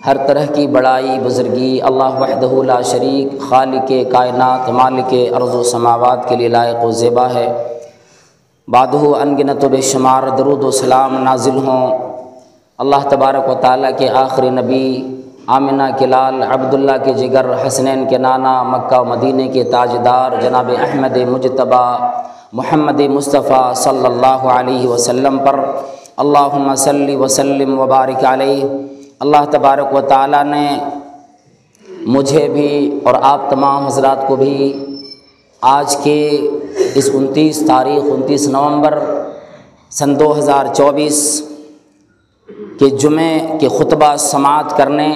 ہر طرح کی بڑائی بزرگی اللہ وحدہ لا شریک خالق کائنات مالک ارض و سماوات کے لیے لائق و زیبا ہے۔ بعدہ انگنت و بے شمار درود و سلام نازل ہوں اللہ تبارک و تعالیٰ کے آخری نبی آمنہ کے لال عبداللہ کے جگر حسنین کے نانا مکہ و مدینہ کے تاجدار جناب احمد مجتبی محمد مصطفیٰ صلی اللہ علیہ وسلم پر اللہم صلی وسلم وبارک علیہ۔ اللہ تبارک و تعالیٰ نے مجھے بھی اور آپ تمام حضرات کو بھی آج کے اس 29 نومبر سن 2024 کے جمعے کے خطبہ سماعت کرنے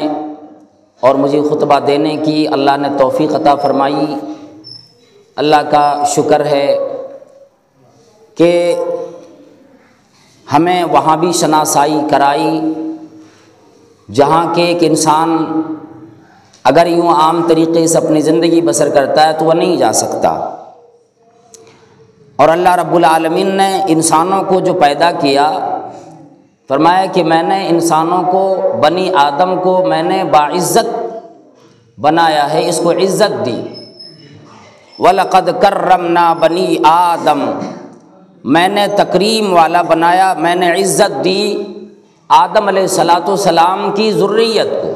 اور مجھے خطبہ دینے کی اللہ نے توفیق عطا فرمائی۔ اللہ کا شکر ہے کہ ہمیں وہاں بھی شناسائی کرائی جہاں کہ ایک انسان اگر یوں عام طریقے سے اپنی زندگی بسر کرتا ہے تو وہ نہیں جا سکتا، اور اللہ رب العالمین نے انسانوں کو جو پیدا کیا فرمایا کہ میں نے انسانوں کو بنی آدم کو میں نے باعزت بنایا ہے، اس کو عزت دی۔ وَلَقَدْ كَرَّمْنَا بَنِي آدم، میں نے تکریم والا بنایا، میں نے عزت دی آدم علیہ السلام کی ذریت کو۔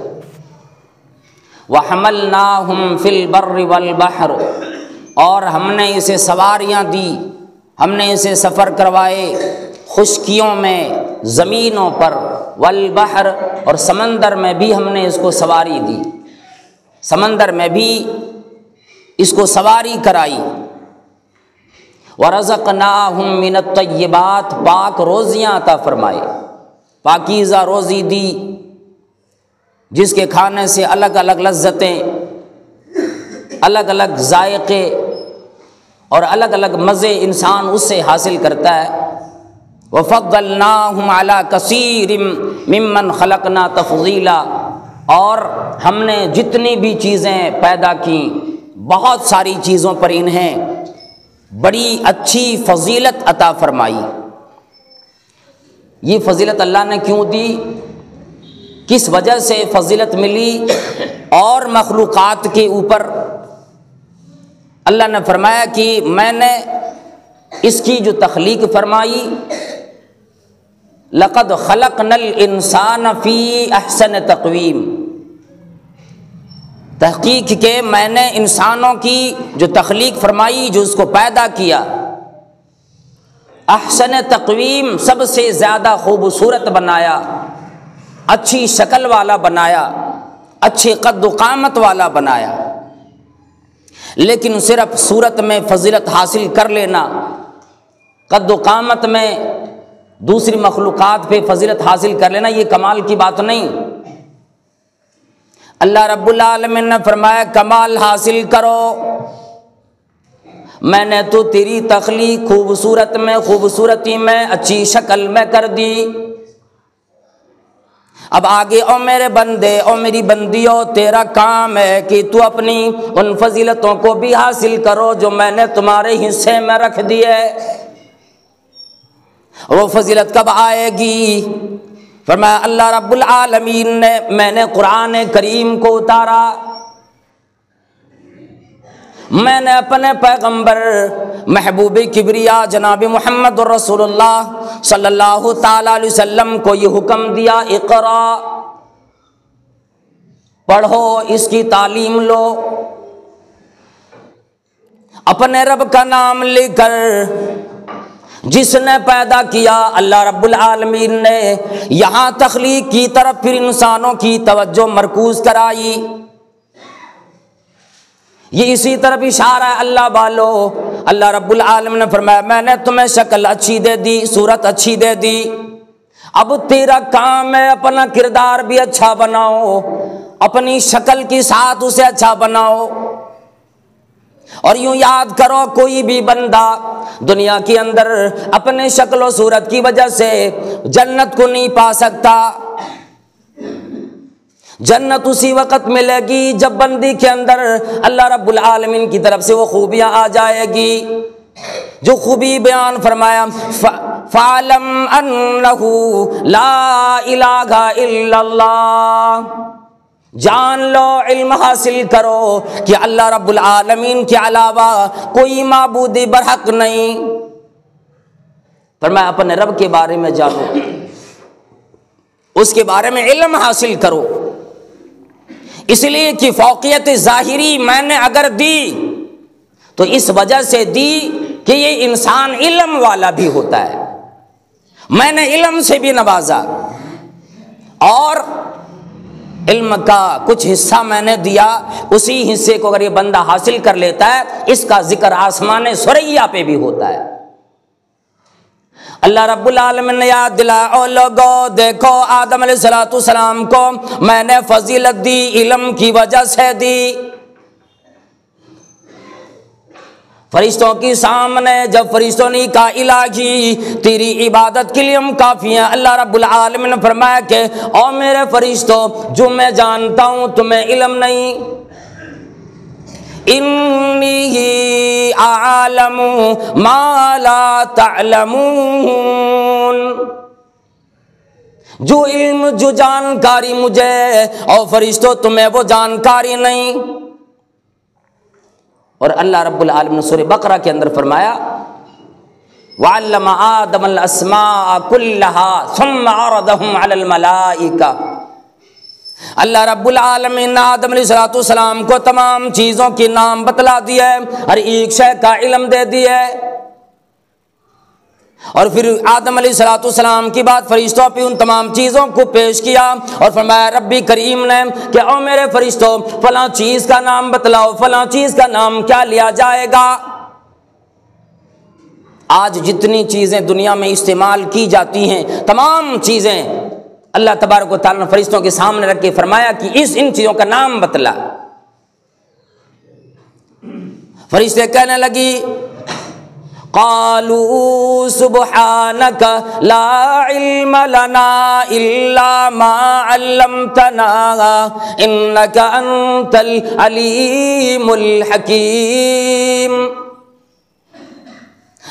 وَحَمَلْنَاهُمْ فِي الْبَرِّ وَالْبَحْرِ، اور ہم نے اسے سواریاں دی، ہم نے اسے سفر کروائے خشکیوں میں، زمینوں پر، والبحر، اور سمندر میں بھی ہم نے اس کو سواری دی، سمندر میں بھی اس کو سواری کرائی۔ وَرَزَقْنَاهُم مِّنَ الطَّيِّبَاتِ، پاک روزیاں عطا فرمائے، پاکیزہ روزی دی جس کے کھانے سے الگ الگ لذتیں، الگ الگ ذائقے اور الگ الگ مزے انسان اس سے حاصل کرتا ہے۔ وَفَضَّلْنَاهُمْ عَلَىٰ كَثِيرٍ مِّمَّنْ خَلَقْنَا تَفْضِيلًا، اور ہم نے جتنی بھی چیزیں پیدا کیں بہت ساری چیزوں پر انہیں بڑی اچھی فضیلت عطا فرمائی۔ یہ فضیلت اللہ نے کیوں دی، کس وجہ سے فضیلت ملی اور مخلوقات کے اوپر؟ اللہ نے فرمایا کہ میں نے اس کی جو تخلیق فرمائی، لقد خلقنا الانسان فی احسن تقویم، تحقیق کہ میں نے انسانوں کی جو تخلیق فرمائی، جو اس کو پیدا کیا، احسن تقویم، سب سے زیادہ خوبصورت بنایا، اچھی شکل والا بنایا، اچھے قد و قامت والا بنایا۔ لیکن صرف صورت میں فضیلت حاصل کر لینا، قد و قامت میں دوسری مخلوقات پہ فضیلت حاصل کر لینا، یہ کمال کی بات نہیں۔ اللہ رب العالمین نے فرمایا کمال حاصل کرو، میں نے تو تیری تخلیق خوبصورت میں، خوبصورتی میں، اچھی شکل میں کر دی۔ اب آگے او میرے بندے، او میری بندیوں، تیرا کام ہے کہ تو اپنی ان فضیلتوں کو بھی حاصل کرو جو میں نے تمہارے حصے میں رکھ دی ہے۔ وہ فضیلت کب آئے گی؟ فرمایا اللہ رب العالمین نے، میں نے قرآن کریم کو اتارا، میں نے اپنے پیغمبر محبوب کبریا جناب محمد رسول اللہ صلی اللہ تعالی علیہ وسلم کو یہ حکم دیا، اقرا، پڑھو، اس کی تعلیم لو، اپنے رب کا نام لے کر، جس نے پیدا کیا اللہ رب العالمین نے یہاں تخلیق کی طرف پھر انسانوں کی توجہ مرکوز کرائی۔ یہ اسی طرف اشارہ ہے اللہ والو، اللہ رب العالمین نے فرمایا میں نے تمہیں شکل اچھی دے دی، صورت اچھی دے دی، اب تیرا کام ہے اپنا کردار بھی اچھا بناؤ، اپنی شکل کے ساتھ اسے اچھا بناؤ۔ اور یوں یاد کرو کوئی بھی بندہ دنیا کے اندر اپنے شکل و صورت کی وجہ سے جنت کو نہیں پا سکتا۔ جنت اسی وقت ملے گی جب بندی کے اندر اللہ رب العالمین کی طرف سے وہ خوبیاں آ جائے گی جو خوبی بیان فرمایا، فَعْلَمْ أَنَّهُ لَا إِلَٰهَ إِلَّا اللَّهُ، جان لو، علم حاصل کرو کہ اللہ رب العالمین کے علاوہ کوئی معبود برحق نہیں۔ فرمایا اپنے رب کے بارے میں جانو، اس کے بارے میں علم حاصل کرو، اس لیے کہ فوقیت ظاہری میں نے اگر دی تو اس وجہ سے دی کہ یہ انسان علم والا بھی ہوتا ہے، میں نے علم سے بھی نوازا، اور علم کا کچھ حصہ میں نے دیا، اسی حصے کو اگر یہ بندہ حاصل کر لیتا ہے اس کا ذکر آسمان ثریا پہ بھی ہوتا ہے۔ اللہ رب العالمین نے یاد دلایا، او لوگو دیکھو آدم علیہ السلام کو میں نے فضیلت دی، علم کی وجہ سے دی۔ فرشتوں کے سامنے جب فرشتوں نے کہا الہی تیری عبادت کے لیے ہم کافی ہیں، اللہ رب العالمین نے فرمایا کہ او میرے فرشتوں جو میں جانتا ہوں تمہیں علم نہیں، انی اعلم ما لا تعلمون، جو علم جو جانکاری مجھے اور فرشتوں تمہیں وہ جانکاری نہیں۔ اور اللہ رب العالمین نے سورہ بقرہ کے اندر فرمایا وَعَلَّمَ آدَمَ الْأَسْمَاءَ كُلَّهَا ثُمَّ عَرَضَهُمْ عَلَى الْمَلَائِكَةِ، اللہ رب العالمین نے آدم علیہ السلام کو تمام چیزوں کے نام بتلا دیے، ہر ایک شے کا علم دے دیے، اور پھر آدم علیہ السلام کی بات فرشتوں پہ ان تمام چیزوں کو پیش کیا، اور فرمایا ربی کریم نے کہ او میرے فرشتوں فلاں چیز کا نام بتلاؤ، فلاں چیز کا نام کیا لیا جائے گا۔ آج جتنی چیزیں دنیا میں استعمال کی جاتی ہیں تمام چیزیں اللہ تبارک و تعالیٰ نے فرشتوں کے سامنے رکھ کے فرمایا کہ ان چیزوں کا نام بتلا۔ فرشتے کہنے لگی قالوا سبحانك لا علم لنا الا ما علمتنا انك انت العليم الحكيم،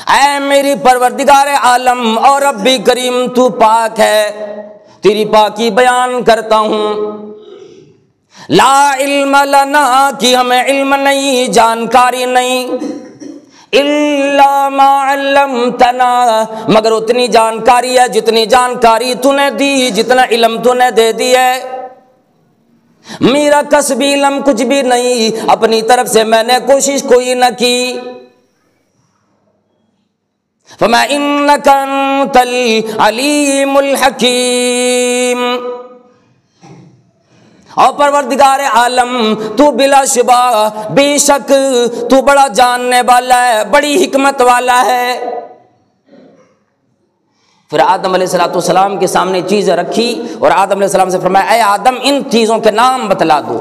اے میری پروردگار عالم اور رب کریم تو پاک ہے، تیری پاکی بیان کرتا ہوں۔ لا علم لنا کہ ہمیں علم نہیں، جانکاری نہیں، الا ما علمتنا مگر اتنی جانکاری ہے جتنی جانکاری تو نے دی، جتنا علم تو نے دے دی ہے۔ میرا کسبی علم کچھ بھی نہیں، اپنی طرف سے میں نے کوشش کوئی نہ کی۔ فما انک انت العلیم الحکیم، اور پروردگار عالم تو بلا شبہ بے شک تو بڑا جاننے والا ہے، بڑی حکمت والا ہے۔ پھر آدم علیہ السلام کے سامنے چیزیں رکھی اور آدم علیہ السلام سے فرمایا اے آدم ان چیزوں کے نام بتلا دو۔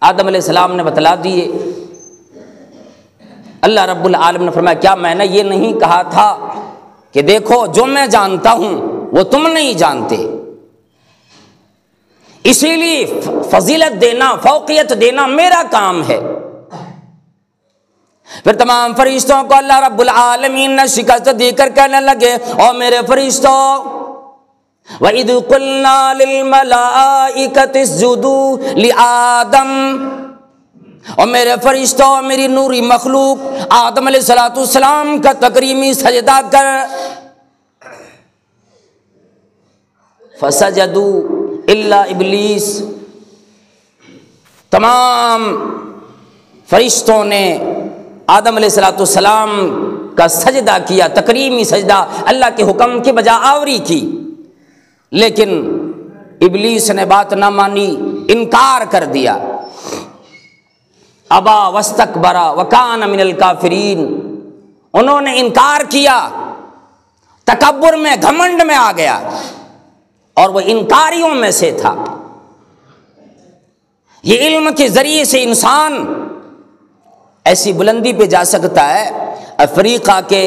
آدم علیہ السلام نے بتلا دیے۔ اللہ رب العالمین نے فرمایا کیا میں نے یہ نہیں کہا تھا کہ دیکھو جو میں جانتا ہوں وہ تم نہیں جانتے، اسی لیے فضیلت دینا، فوقیت دینا میرا کام ہے۔ پھر تمام فرشتوں کو اللہ رب العالمین نے شکست دے کر کہنے لگے او میرے فرشتوں وَإِذْ قُلْنَا لِلْمَلَائِكَةِ اسْجُدُوا لِآدَمَ، اور میرے فرشتوں میری نوری مخلوق آدم علیہ السلام کا تکریمی سجدہ کر، فَسَجَدُوا الا ابلیس، تمام فرشتوں نے آدم علیہ السلام کا سجدہ کیا، تکریمی سجدہ، اللہ کے حکم کی بجا آوری کی، لیکن ابلیس نے بات نہ مانی، انکار کر دیا۔ ابا واستکبر وکان من الکافرین، انہوں نے انکار کیا، تکبر میں گھمنڈ میں آ گیا اور وہ انکاریوں میں سے تھا۔ یہ علم کے ذریعے سے انسان ایسی بلندی پہ جا سکتا ہے۔ افریقہ کے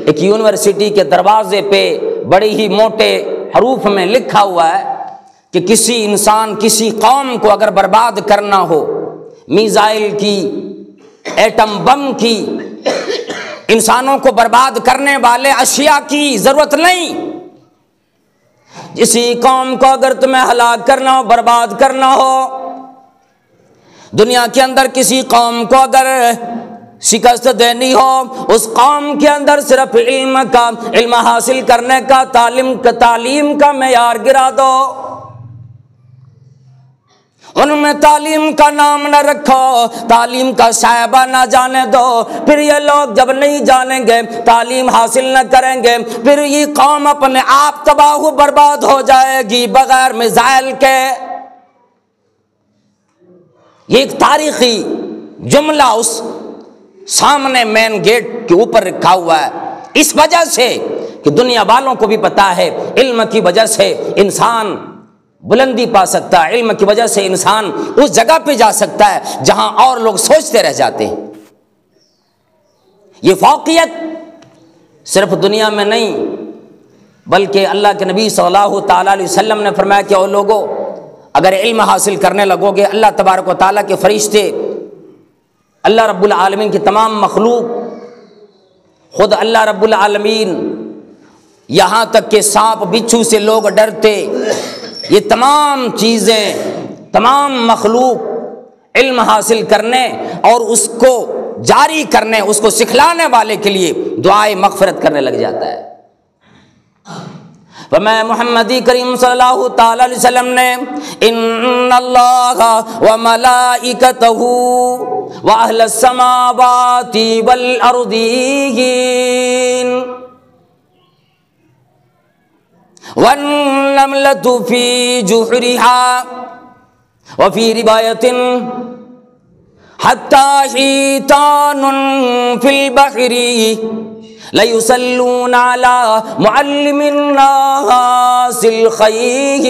ایک یونیورسٹی کے دروازے پہ بڑے ہی موٹے حروف میں لکھا ہوا ہے کہ کسی انسان کسی قوم کو اگر برباد کرنا ہو، میزائل کی، ایٹم بم کی، انسانوں کو برباد کرنے والے اشیاء کی ضرورت نہیں، اسی قوم کو اگر تمہیں ہلاک کرنا ہو، برباد کرنا ہو، دنیا کے اندر کسی قوم کو اگر شکست دینی ہو، اس قوم کے اندر صرف علم حاصل کرنے کا، تعلیم کا معیار گرا دو، ان میں تعلیم کا نام نہ رکھو، تعلیم کا شائبہ نہ جانے دو، پھر یہ لوگ جب نہیں جانیں گے، تعلیم حاصل نہ کریں گے، پھر یہ قوم اپنے آپ تباہ و برباد ہو جائے گی بغیر میزائل کے۔ یہ ایک تاریخی جملہ اس سامنے مین گیٹ کے اوپر رکھا ہوا ہے، اس وجہ سے کہ دنیا والوں کو بھی پتا ہے علم کی وجہ سے انسان بلندی پا سکتا ہے، علم کی وجہ سے انسان اس جگہ پہ جا سکتا ہے جہاں اور لوگ سوچتے رہ جاتے ہیں۔ یہ فوقیت صرف دنیا میں نہیں بلکہ اللہ کے نبی صلی اللہ تعالیٰ علیہ وسلم نے فرمایا کہ او لوگوں، اگر علم حاصل کرنے لگو گے، اللہ تبارک و تعالیٰ کے فرشتے، اللہ رب العالمین کی تمام مخلوق، خود اللہ رب العالمین، یہاں تک کہ سانپ بچھو سے لوگ ڈرتے، یہ تمام چیزیں، تمام مخلوق علم حاصل کرنے اور اس کو جاری کرنے، اس کو سکھلانے والے کے لیے دعائے مغفرت کرنے لگ جاتا ہے۔ فرمایا محمدی کریم صلی اللہ تعالی علیہ وسلم نے، ان اللہ وملائکتہ واہل السماوات والارضین والنملۃ فی جحرها وفی روایۃ حتی حیتان فی البحر لَيُصَلُّونَ عَلَى مُعَلِّمِ النَّاسِ الْخَيْرِ۔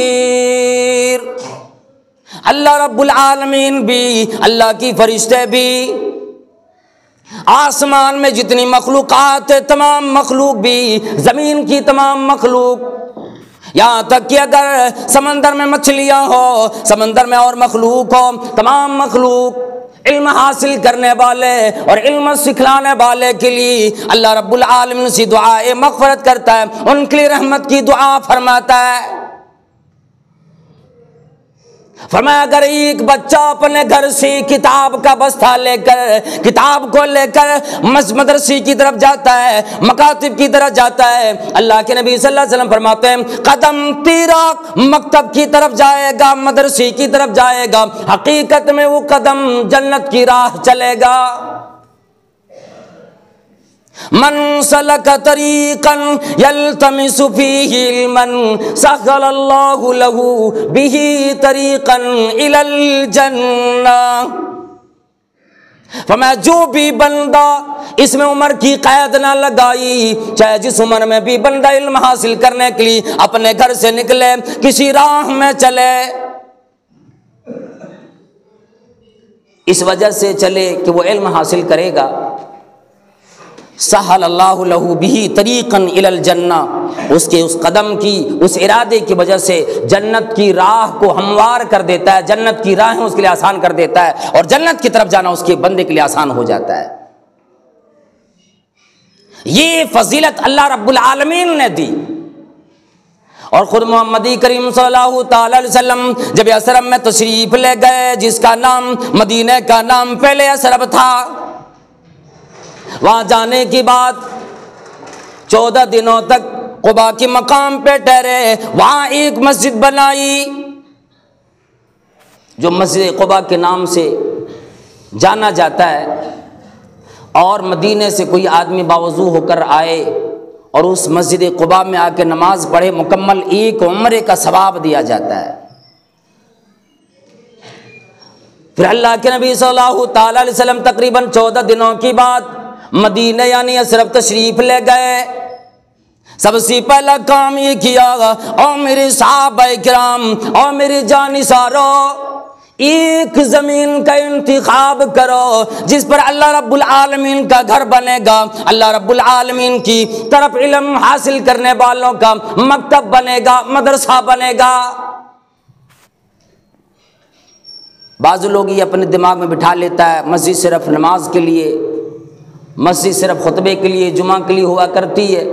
اللہ رب العالمین بھی، اللہ کی فرشتے بھی، آسمان میں جتنی مخلوقات ہے تمام مخلوق بھی، زمین کی تمام مخلوق، یہاں تک کہ اگر سمندر میں مچھلیاں ہو، سمندر میں اور مخلوق ہو، تمام مخلوق علم حاصل کرنے والے اور علم سکھلانے والے کے لیے اللہ رب العالمین سے دعائے مغفرت کرتا ہے، ان کے لیے رحمت کی دعا فرماتا ہے۔ فرمایا اگر ایک بچہ اپنے گھر سے کتاب کا بستہ لے کر، کتاب کو لے کر مدرسے کی طرف جاتا ہے، مکاتب کی طرف جاتا ہے، اللہ کے نبی صلی اللہ علیہ وسلم فرماتے ہیں قدم تیرا مکتب کی طرف جائے گا، مدرسے کی طرف جائے گا، حقیقت میں وہ قدم جنت کی راہ چلے گا۔ من سلک طریقا یلتمس فیہ علما سہل اللہ لہ بہ طریقا الی الجنہ۔ فرمایا جو بھی بندہ، اس میں عمر کی قید نہ لگائی، چاہے جس عمر میں بھی بندہ علم حاصل کرنے کے لیے اپنے گھر سے نکلے، کسی راہ میں چلے، اس وجہ سے چلے کہ وہ علم حاصل کرے گا، سہل اللہ لہ بہ طریقا الی الجنہ، اس کے اس قدم کی، اس ارادے کی وجہ سے جنت کی راہ کو ہموار کر دیتا ہے، جنت کی راہیں اس کے لیے آسان کر دیتا ہے، اور جنت کی طرف جانا اس کے بندے کے لیے آسان ہو جاتا ہے۔ یہ فضیلت اللہ رب العالمین نے دی، اور خود محمدی کریم صلی اللہ تعالی علیہ وسلم جب یثرب میں تشریف لے گئے، جس کا نام مدینہ کا نام پہلے یثرب تھا، وہاں جانے کی بعد 14 دنوں تک قباء کے مقام پہ ٹھہرے، وہاں ایک مسجد بنائی جو مسجد قباء کے نام سے جانا جاتا ہے، اور مدینے سے کوئی آدمی باوضو ہو کر آئے اور اس مسجد قباء میں آ کے نماز پڑھے، مکمل ایک عمرے کا ثواب دیا جاتا ہے۔ پھر اللہ کے نبی صلی اللہ تعالی علیہ وسلم تقریباً 14 دنوں کی بعد مدینہ یعنی یثرب تشریف لے گئے۔ سب سے پہلا کام یہ کیا، او میرے صحابہ کرام، او میرے جانثارو، ایک زمین کا انتخاب کرو جس پر اللہ رب العالمین کا گھر بنے گا، اللہ رب العالمین کی طرف علم حاصل کرنے والوں کا مکتب بنے گا، مدرسہ بنے گا۔ بعض لوگ یہ اپنے دماغ میں بٹھا لیتا ہے مسجد صرف نماز کے لیے، مسجد صرف خطبے کے لیے، جمعہ کے لیے ہوا کرتی ہے،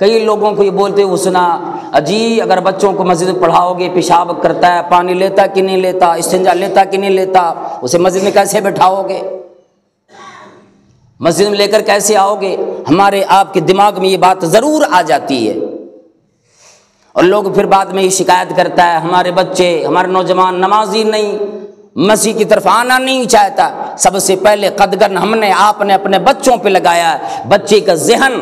کئی لوگوں کو یہ بولتے ہوئے سنا، اجی اگر بچوں کو مسجد میں پڑھاؤ گے، پیشاب کرتا ہے، پانی لیتا کہ نہیں لیتا، استنجا لیتا کہ نہیں لیتا، اسے مسجد میں کیسے بٹھاؤ گے، مسجد میں لے کر کیسے آؤ گے؟ ہمارے آپ کے دماغ میں یہ بات ضرور آ جاتی ہے، اور لوگ پھر بعد میں یہ شکایت کرتا ہے ہمارے بچے، ہمارے نوجوان نمازی نہیں، مسیح کی طرف آنا نہیں چاہتا۔ سب سے پہلے قدغن ہم نے آپ نے اپنے بچوں پہ لگایا ہے۔ بچے کا ذہن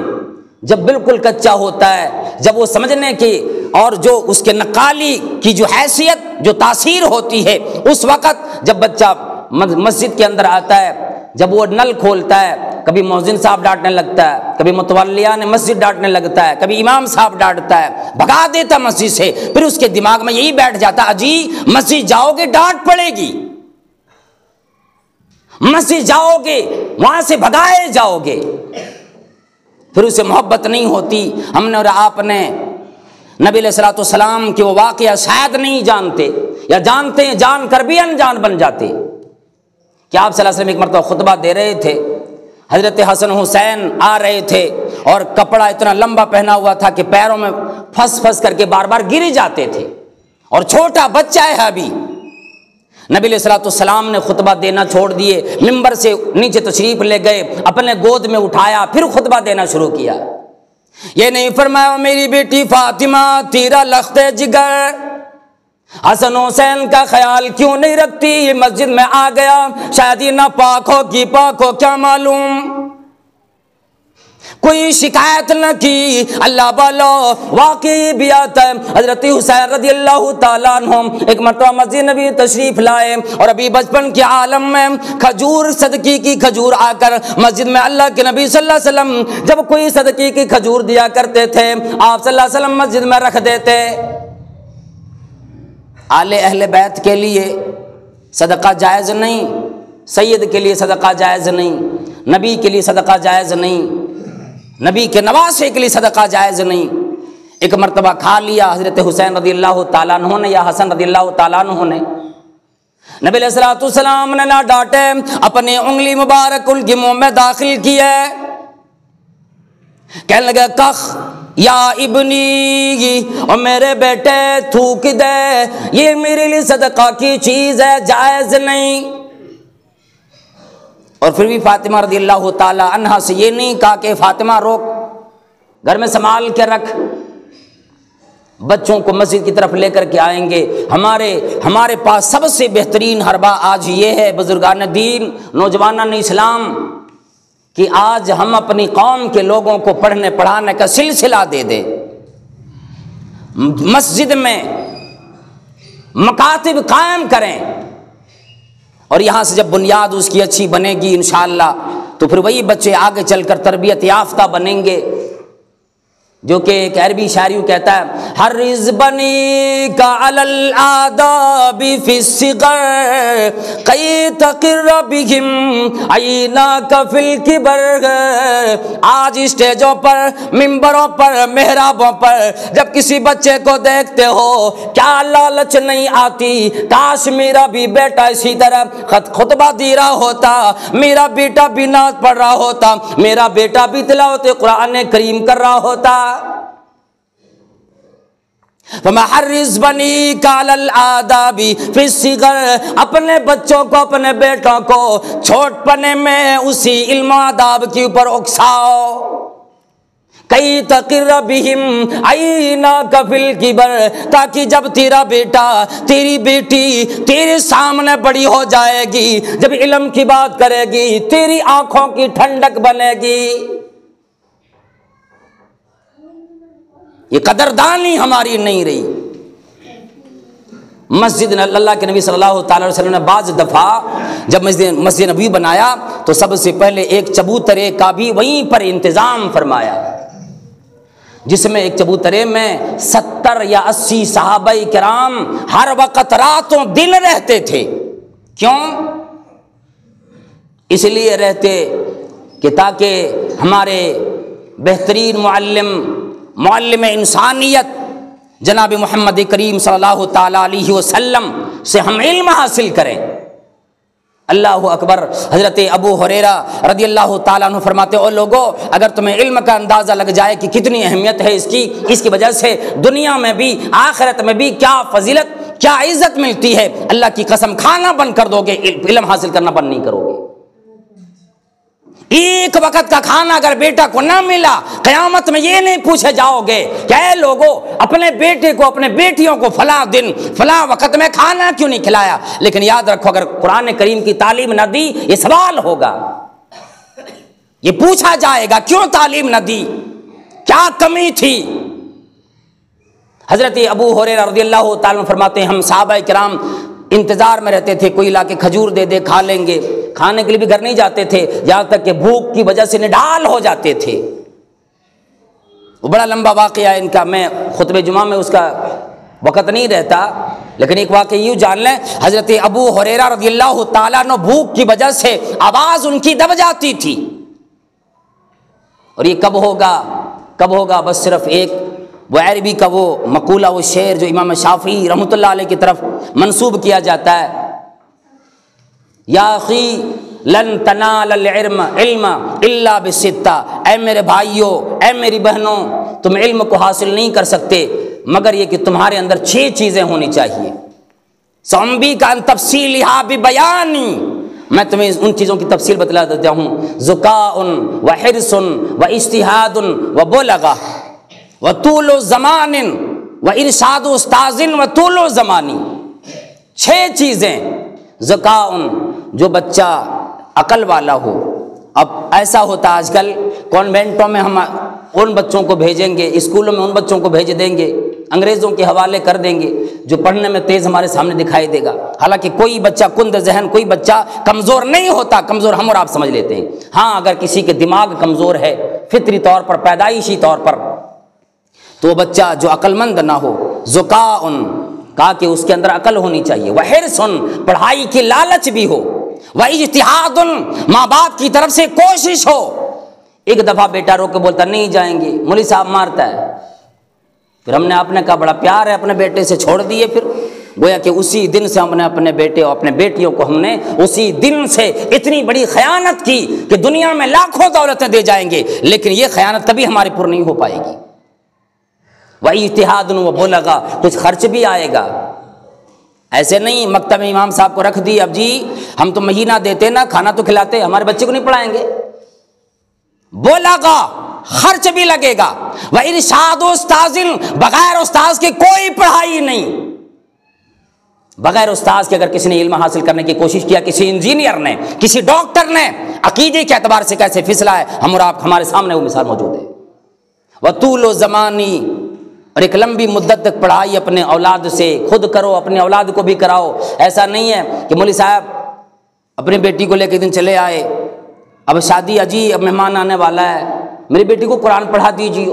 جب بالکل کچا ہوتا ہے، جب وہ سمجھنے کی اور جو اس کے نقالی کی جو حیثیت، جو تاثیر ہوتی ہے، اس وقت جب بچہ مسجد کے اندر آتا ہے، جب وہ نل کھولتا ہے، کبھی مؤذن صاحب ڈانٹنے لگتا ہے، کبھی متولیان مسجد ڈانٹنے لگتا ہے، کبھی امام صاحب ڈانٹتا ہے، بھگا دیتا مسجد سے، پھر اس کے دماغ میں یہی بیٹھ جاتا، اجی مسجد جاؤ گے ڈانٹ پڑے گی، مسجد جاؤ گے وہاں سے بھگائے جاؤ گے، پھر اسے محبت نہیں ہوتی۔ ہم نے اور آپ نے نبی علیہ الصلوۃ والسلام کے وہ واقعہ شاید نہیں جانتے، یا جانتے ہیں جان کر بھی انجان بن جاتے کہ آپ صلی اللہ علیہ وسلم ایک مرتبہ خطبہ دے رہے تھے، حضرت حسن حسین آ رہے تھے اور کپڑا اتنا لمبا پہنا ہوا تھا کہ پیروں میں پھنس پھنس کر کے بار بار گر جاتے تھے، اور چھوٹا بچہ ہے ابھی۔ نبی علیہ الصلوۃ والسلام نے خطبہ دینا چھوڑ دیے، ممبر سے نیچے تشریف لے گئے، اپنے گود میں اٹھایا، پھر خطبہ دینا شروع کیا۔ یہ نہیں فرمایا میری بیٹی فاطمہ تیرا لخت جگر، حسن حسین کا خیال کیوں نہیں رکھتی، یہ مسجد میں آ گیا شاید یہ نہ پاک ہو کہ پاک ہو، کیا معلوم، کوئی شکایت نہ کی۔ اللہ بالو واقعی بھی آتا ہے، حضرت حسین رضی اللہ تعالیٰ عنہ ایک مرتبہ مسجد نبی تشریف لائے، اور ابھی بچپن کے عالم میں کھجور صدقے کی کھجور آ کر مسجد میں اللہ کے نبی صلی اللہ علیہ وسلم جب کوئی صدقے کی کھجور دیا کرتے تھے، آپ صلی اللہ علیہ وسلم مسجد میں رکھ دیتے۔ آل اہل بیت کے لیے صدقہ جائز نہیں، سید کے لیے صدقہ جائز نہیں، نبی کے لیے صدقہ جائز نہیں، نبی کے نواسے کے لیے صدقہ جائز نہیں۔ ایک مرتبہ کھا لیا حضرت حسین رضی اللہ تعالیٰ عنہ نے یا حسن رضی اللہ تعالیٰ عنہ نے، نبی علیہ الصلوۃ والسلام نے نہ ڈانٹے، اپنی انگلی مبارک ان کے منہ میں داخل کیے، کہنے لگا کخ یا ابنی، اور میرے بیٹے تھوک دے، یہ میرے لیے صدقہ کی چیز ہے، جائز نہیں۔ اور پھر بھی فاطمہ رضی اللہ تعالی عنہا سے یہ نہیں کہا کہ فاطمہ روک، گھر میں سنبھال کے رکھ، بچوں کو مسجد کی طرف لے کر کے آئیں گے۔ ہمارے پاس سب سے بہترین حربہ آج یہ ہے بزرگان دین، نوجوانان اسلام، کہ آج ہم اپنی قوم کے لوگوں کو پڑھنے پڑھانے کا سلسلہ دے دیں، مسجد میں مکاتب قائم کریں، اور یہاں سے جب بنیاد اس کی اچھی بنے گی انشاءاللہ تو پھر وہی بچے آگے چل کر تربیت یافتہ بنیں گے۔ جو کہ ایک عربی شاعری کہتا ہے، حرز بنی کا علی الآداب فی الصغر کی تقر بہم عیناک فی الکبر۔ آج اسٹیجوں پر، ممبروں پر، محرابوں پر جب کسی بچے کو دیکھتے ہو کیا لالچ نہیں آتی، کاش میرا بھی بیٹا اسی طرح خطبہ دے رہا ہوتا، میرا بیٹا بھی نعت پڑھ رہا ہوتا، میرا بیٹا بھی تلاوت قرآن کریم کر رہا ہوتا۔ فَمَحَرِّزْ بَنِيكَ عَلَى الْآدَابِ فِي الصِّغَرِ، اپنے بچوں کو، اپنے بیٹوں کو چھوٹ پنے میں اسی علم و آداب کے اوپر اکساؤ۔ کئی تقر بہم عیناک فی الکبر، تاکہ جب تیرا بیٹا، تیری بیٹی تیرے سامنے بڑی ہو جائے گی، جب علم کی بات کرے گی، تیری آنکھوں کی ٹھنڈک بنے گی۔ یہ قدردانی ہماری نہیں رہی۔ مسجد اللہ کے نبی صلی اللہ تعالی وسلم نے بعض دفعہ جب مسجد نبی بنایا تو سب سے پہلے ایک چبوترے کا بھی وہیں پر انتظام فرمایا، جس میں ایک چبوترے میں 70 یا 80 صحابہ کرام ہر وقت راتوں دن رہتے تھے۔ کیوں؟ اس لیے رہتے کہ تاکہ ہمارے بہترین معلم انسانیت جناب محمد کریم صلی اللہ تعالی علیہ وسلم سے ہم علم حاصل کریں۔ اللہ اکبر۔ حضرت ابو ہریرہ رضی اللہ تعالیٰ عنہ فرماتے او لوگو، اگر تمہیں علم کا اندازہ لگ جائے کہ کتنی اہمیت ہے اس کی وجہ سے دنیا میں بھی آخرت میں بھی کیا فضیلت کیا عزت ملتی ہے، اللہ کی قسم کھانا بند کر دو گے، علم حاصل کرنا بند نہیں کرو گے۔ ایک وقت کا کھانا اگر بیٹا کو نہ ملا، قیامت میں یہ نہیں پوچھے جاؤ گے کہ اے لوگو اپنے بیٹے کو اپنے بیٹیوں کو فلاں دن فلاں وقت میں کھانا کیوں نہیں کھلایا، لیکن یاد رکھو اگر قرآن کریم کی تعلیم نہ دی یہ سوال ہوگا، یہ پوچھا جائے گا کیوں تعلیم نہ دی، کیا کمی تھی۔ حضرت ابو ہریرہ رضی اللہ تعالیٰ عنہ فرماتے ہیں ہم صحابہ کرام انتظار میں رہتے تھے، کوئی لا کے کھجور دے دے کھا لیں گے، کھانے کے لیے بھی گھر نہیں جاتے تھے، یہاں تک کہ بھوک کی وجہ سے نڈال ہو جاتے تھے۔ وہ بڑا لمبا واقعہ ہے ان کا، میں خطبہ جمعہ میں اس کا وقت نہیں رہتا، لیکن ایک واقعہ یوں جان لیں، حضرت ابو ہریرہ رضی اللہ تعالیٰ عنہ بھوک کی وجہ سے آواز ان کی دب جاتی تھی، اور یہ کب ہوگا بس صرف ایک وہ عربی کا وہ مقولہ وہ شعر جو امام شافعی رحمۃ اللہ علیہ کی طرف منسوب کیا جاتا ہے، یا اخی لن تنال العلم الا بستہ، اے میرے بھائیوں اے میری بہنوں تم علم کو حاصل نہیں کر سکتے مگر یہ کہ تمہارے اندر 6 چیزیں ہونی چاہیے۔ سمبی کا ان تفصیلھا ببیانی، میں تمہیں ان چیزوں کی تفصیل بتلا دیتا ہوں، ذکاء وحرص واجتہاد وبلغہ وطول زمان وارشاد استاذ وطول زمانی۔ 6 چیزیں، ذکاء جو بچہ عقل والا ہو، اب ایسا ہوتا آج کل کانوینٹوں میں ہم ان بچوں کو بھیجیں گے، اسکولوں میں ان بچوں کو بھیج دیں گے، انگریزوں کے حوالے کر دیں گے جو پڑھنے میں تیز ہمارے سامنے دکھائی دے گا، حالانکہ کوئی بچہ کند ذہن کوئی بچہ کمزور نہیں ہوتا، کمزور ہم اور آپ سمجھ لیتے ہیں، ہاں اگر کسی کے دماغ کمزور ہے فطری طور پر پیدائشی طور پر تو وہ بچہ جو عقل مند نہ ہو، ذکاء کہا کہ اس کے اندر عقل ہونی چاہیے، وحرص پڑھائی کی لالچ بھی ہو، واجتہاد ماں باپ کی طرف سے کوشش ہو۔ ایک دفعہ بیٹا رو کے بولتا نہیں جائیں گے، مولوی صاحب مارتا ہے، پھر ہم نے آپ نے کہا بڑا پیار ہے اپنے بیٹے سے، چھوڑ دیے، پھر گویا کہ اسی دن سے ہم نے اپنے بیٹے اور اپنے بیٹیوں کو ہم نے اسی دن سے اتنی بڑی خیانت کی کہ دنیا میں لاکھوں دولتیں دے جائیں گے لیکن یہ خیانت کبھی ہماری پر نہیں ہو پائے گی۔ واجتہاد وبلغہ، کچھ خرچ بھی آئے گا، ایسے نہیں مکتب امام صاحب کو رکھ دی، اب جی ہم تو مہینہ دیتے نا، کھانا تو کھلاتے، ہمارے بچے کو نہیں پڑھائیں گے، بلغہ خرچ بھی لگے گا، وارشاد استاذ بغیر استاذ کے کوئی پڑھائی نہیں، بغیر استاذ کے اگر کسی نے علم حاصل کرنے کی کوشش کیا، کسی انجینئر نے کسی ڈاکٹر نے عقیدے کے اعتبار سے کیسے پھسلا ہے، ہم اور آپ ہمارے سامنے وہ مثال موجود ہے۔ وطول زمانی، اور ایک لمبی مدت تک پڑھائی اپنے اولاد سے خود کرو، اپنے اولاد کو بھی کراؤ، ایسا نہیں ہے کہ مولوی صاحب اپنی بیٹی کو لے کے دن چلے آئے، اب شادی اجی اب مہمان آنے والا ہے، میری بیٹی کو قرآن پڑھا دیجیے،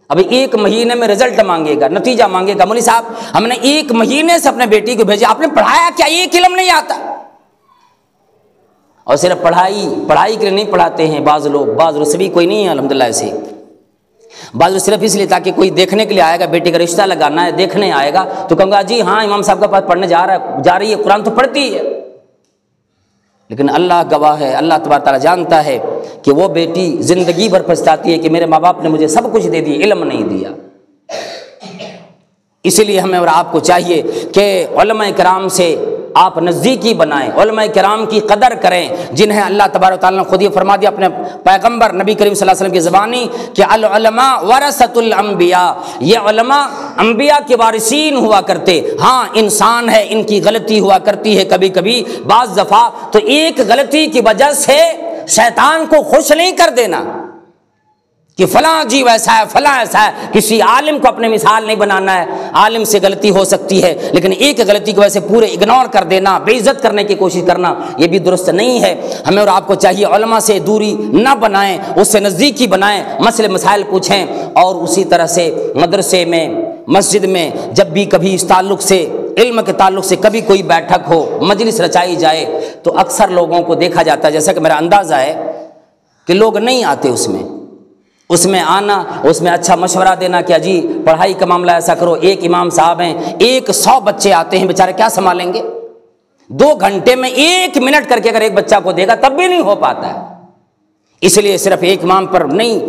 ابھی 1 مہینے میں رزلٹ مانگے گا، نتیجہ مانگے گا، مولوی صاحب ہم نے 1 مہینے سے اپنے بیٹی کو بھیجا، آپ نے پڑھایا کیا؟ ایک علم نہیں آتا۔ اور صرف پڑھائی کے لیے نہیں پڑھاتے ہیں بعض لوگ سبھی کوئی نہیں ہے الحمدللہ ایسے، بعض صرف اس لیے تاکہ کوئی دیکھنے کے لیے آئے گا، بیٹے کا رشتہ لگانا ہے، دیکھنے آئے گا تو کہوں گا جی ہاں امام صاحب کا پاس پڑھنے جا رہی ہے، قرآن تو پڑھتی ہے، لیکن اللہ گواہ ہے، اللہ تبارک تعالیٰ جانتا ہے کہ وہ بیٹی زندگی بھر پچھتاتی ہے کہ میرے ماں باپ نے مجھے سب کچھ دے دی، علم نہیں دیا۔ اسی لیے ہمیں اور آپ کو چاہیے کہ علماء کرام سے آپ نزدیکی بنائیں، علماء کرام کی قدر کریں، جنہیں اللہ تبارک و تعالیٰ نے خود یہ فرما دیا اپنے پیغمبر نبی کریم صلی اللہ علیہ وسلم کی زبانی کہ العلماء ورثۃ الانبیاء، یہ علماء انبیاء کے وارثین ہوا کرتے۔ ہاں انسان ہے، ان کی غلطی ہوا کرتی ہے کبھی کبھی، بعض دفعہ تو ایک غلطی کی وجہ سے شیطان کو خوش نہیں کر دینا کہ فلاں جی ویسا ہے فلاں ایسا ہے، کسی عالم کو اپنے مثال نہیں بنانا ہے، عالم سے غلطی ہو سکتی ہے لیکن ایک غلطی کی وجہ سے پورے اگنور کر دینا، بے عزت کرنے کی کوشش کرنا، یہ بھی درست نہیں ہے۔ ہمیں اور آپ کو چاہیے علماء سے دوری نہ بنائیں، اس سے نزدیکی بنائیں، مسئلے مسائل پوچھیں، اور اسی طرح سے مدرسے میں مسجد میں جب بھی کبھی اس تعلق سے علم کے تعلق سے کبھی کوئی بیٹھک ہو، مجلس رچائی جائے تو اکثر لوگوں کو دیکھا جاتا ہے، جیسا کہ میرا اندازہ ہے کہ لوگ نہیں آتے اس میں آنا، اس میں اچھا مشورہ دینا کہ جی پڑھائی کا معاملہ ایسا کرو، ایک امام صاحب ہیں 100 بچے آتے ہیں، بیچارے کیا سنبھالیں گے؟ 2 گھنٹے میں 1 منٹ کر کے اگر ایک بچہ کو دے گا تب بھی نہیں ہو پاتا ہے۔ اس لیے صرف ایک امام پر نہیں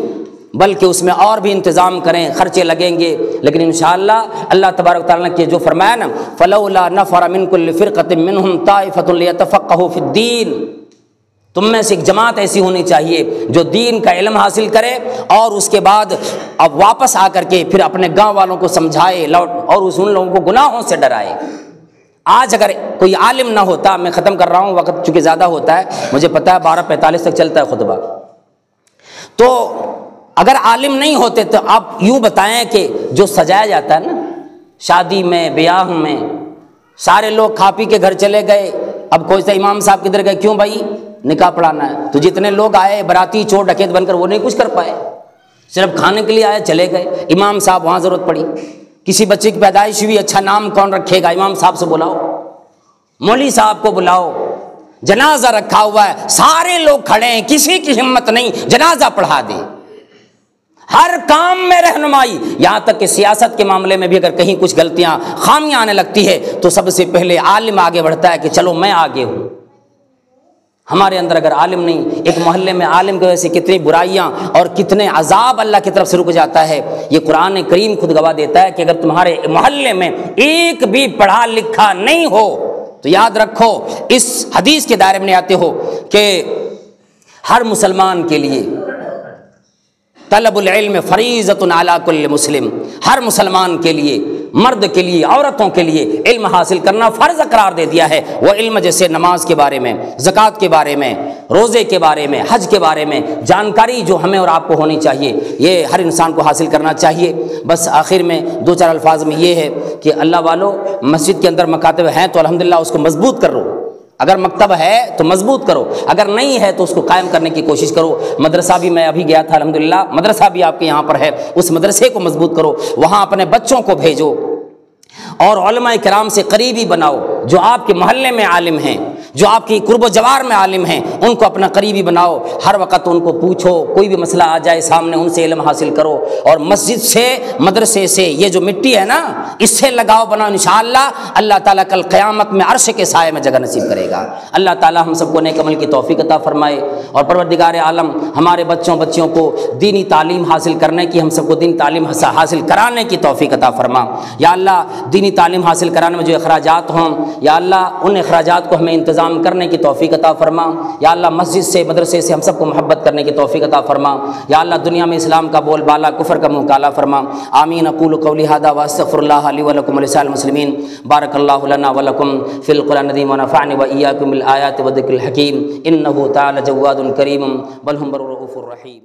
بلکہ اس میں اور بھی انتظام کریں، خرچے لگیں گے، لیکن انشاءاللہ اللہ تبارک تعالیٰ نے جو فرمایا نا فلولا نفر من كل فرقة منهم طائفة ليتفقهوا في الدين، تم میں سے ایک جماعت ایسی ہونی چاہیے جو دین کا علم حاصل کرے اور اس کے بعد اب واپس آ کر کے پھر اپنے گاؤں والوں کو سمجھائے اور ان لوگوں کو گناہوں سے ڈرائے۔ آج اگر کوئی عالم نہ ہوتا، میں ختم کر رہا ہوں، وقت چونکہ زیادہ ہوتا ہے، مجھے پتہ ہے 12:45 تک چلتا ہے خطبہ، تو اگر عالم نہیں ہوتے تو آپ یوں بتائیں کہ جو سجایا جاتا ہے نا شادی میں بیاہ میں، سارے لوگ کھا پی کے گھر چلے گئے، اب کوئی سا امام صاحب کدھر گئے، کیوں بھائی نکاح پڑھانا ہے، تو جتنے لوگ آئے باراتی چور ڈکیت بن کر وہ نہیں کچھ کر پائے، صرف کھانے کے لیے آئے چلے گئے، امام صاحب وہاں ضرورت پڑی، کسی بچے کی پیدائش ہوئی، اچھا نام کون رکھے گا، امام صاحب سے بلاؤ، مولوی صاحب کو بلاؤ، جنازہ رکھا ہوا ہے، سارے لوگ کھڑے ہیں، کسی کی ہمت نہیں جنازہ پڑھا دے، ہر کام میں رہنمائی، یہاں تک کہ سیاست کے معاملے میں بھی اگر کہیں کچھ غلطیاں خامیاں آنے لگتی ہے تو سب سے پہلے عالم آگے بڑھتا ہے کہ چلو میں آگے ہوں۔ ہمارے اندر اگر عالم نہیں، ایک محلے میں عالم کی وجہ سے کتنی برائیاں اور کتنے عذاب اللہ کی طرف سے رک جاتا ہے، یہ قرآن کریم خود گواہ دیتا ہے کہ اگر تمہارے محلے میں ایک بھی پڑھا لکھا نہیں ہو تو یاد رکھو اس حدیث کے دائرے میں آتے ہو کہ ہر مسلمان کے لیے طلب العلم فریضۃ علی کل مسلم، ہر مسلمان کے لیے، مرد کے لیے، عورتوں کے لیے علم حاصل کرنا فرض قرار دے دیا ہے۔ وہ علم جیسے نماز کے بارے میں، زکوٰۃ کے بارے میں، روزے کے بارے میں، حج کے بارے میں جانکاری جو ہمیں اور آپ کو ہونی چاہیے، یہ ہر انسان کو حاصل کرنا چاہیے۔ بس آخر میں 2-4 الفاظ میں یہ ہے کہ اللہ والو مسجد کے اندر مکاتب ہیں تو الحمدللہ اس کو مضبوط کرو، اگر مکتب ہے تو مضبوط کرو، اگر نہیں ہے تو اس کو قائم کرنے کی کوشش کرو۔ مدرسہ بھی میں ابھی گیا تھا الحمدللہ، مدرسہ بھی آپ کے یہاں پر ہے، اس مدرسے کو مضبوط کرو، وہاں اپنے بچوں کو بھیجو اور علماء کرام سے قریبی بناؤ، جو آپ کے محلے میں عالم ہیں، جو آپ کی قرب و جوار میں عالم ہیں، ان کو اپنا قریبی بناؤ، ہر وقت ان کو پوچھو، کوئی بھی مسئلہ آ جائے سامنے ان سے علم حاصل کرو، اور مسجد سے، مدرسے سے یہ جو مٹی ہے نا اس سے لگاؤ بناؤ، انشاءاللہ اللہ تعالیٰ کل قیامت میں عرش کے سائے میں جگہ نصیب کرے گا۔ اللہ تعالیٰ ہم سب کو نیک عمل کی توفیق عطا فرمائے، اور پروردگار عالم ہمارے بچیوں کو دینی تعلیم حاصل کرنے کی، ہم سب کو دینی تعلیم حاصل کرانے کی توفیق عطا فرما۔ یا اللہ دینی تعلیم حاصل کرانے میں جو اخراجات ہوں، یا اللہ ان اخراجات کو ہمیں انتظام کرنے کی توفیق عطا فرما۔ یا اللہ مسجد سے، مدرسے سے ہم سب کو محبت کرنے کی توفیق عطا فرما۔ یا اللہ دنیا میں اسلام کا بول بالا، کفر کا منہ کالا فرما۔ آمین۔ اقول قولی ھذا واستغفر اللہ لی ولکم ولسائر المسلمین۔ بارک اللہ لنا ولکم فی القرآن العظیم ونفعنی وإیاکم بالآیات والذکر الحکیم، انہ تعالی جواد کریم بل ہم بر رؤوف الرحیم۔